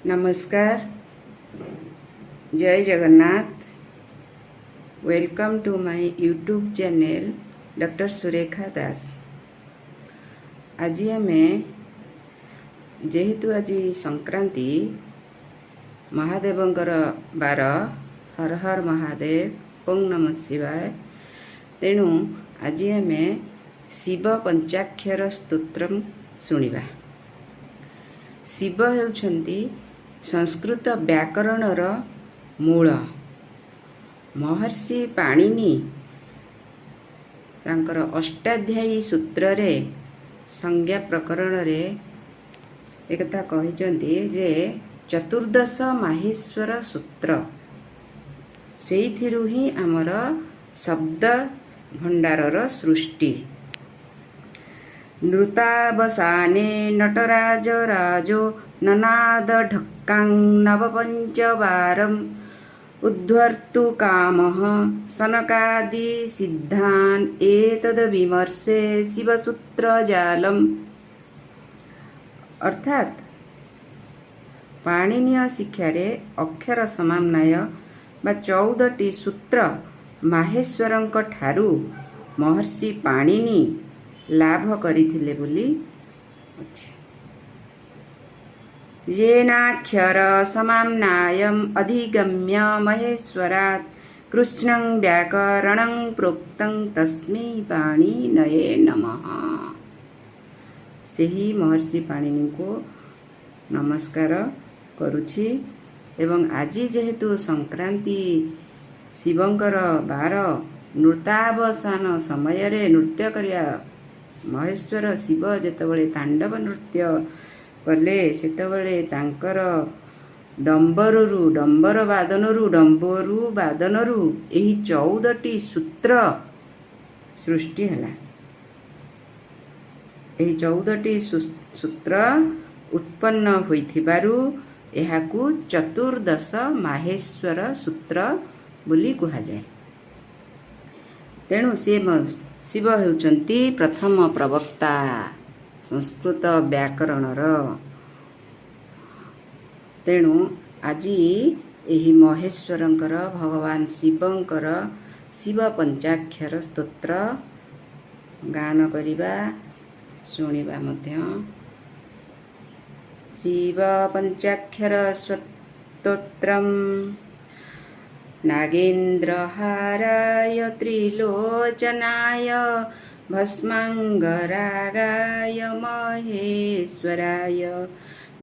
नमस्कार, जय Jagannath. Welcome to my YouTube channel doctor Surekha Das. आज आम जेहेतु आज संक्रांति महादेवंकर बार, हर हर महादेव, ओं नमः शिवाय। तेणु आज आम शिव पंचाक्षर स्तोत्रम शुणिबा। शिव हेउछंती संस्कृत व्याकरणर मूल। महर्षि पाणिनि तांकर अष्टाध्यायी सूत्र रे संज्ञा प्रकरण रे एक कथा कहिचंती जे चतुर्दश माहेश्वर सूत्र सेइथिरु ही आमर शब्द भंडारर सृष्टि। नृतावसाने नटराज राजो ननाद ढक्कां नवपंचवारम् उद्धर्तु कामः सनकादि सिद्धान् एतद् विमर्शे शिवसूत्र जालम्। अर्थात पाणिनीय शिक्षारे अक्षर समाम्नाय बा 14टी सूत्र माहेश्वरंक ठारू महर्षि पाणिनि लाभ करिथिले बोली अछि। येनाक्षर समाम्नायम् अधिगम्य महेश्वरात् कृष्णं व्याकरणं प्रोक्तं तस्मै पाणिनये नमः। सेही महर्षि पाणिनि को नमस्कार करुछि। एवं आज जेहेतु संक्रांति शिवंकर बार, नृतावसान समय रे नृत्य करिया महेश्वर शिव जेतबळे तांडव नृत्य कले सेतबळे तांकर डंबर वादनरू एही 14टी सूत्र सृष्टि हला। एही 14टी सूत्र उत्पन्न होइथिबारु एहाकू चतुर्दश माहेश्वर सूत्र बोली कहा जाए। तेणु से शिव हेउचंती प्रथम प्रवक्ता संस्कृत व्याकरणर। तेणु आज एही महेश्वरंकर भगवान शिवंकर शिव पंचाक्षर स्तोत्र गान करिबा शुणिबा मध्य। शिव पंचाक्षर स्तोत्रम नागेन्द्रहाराय त्रिलोचनाय भस्मांगरागाय महेश्वराय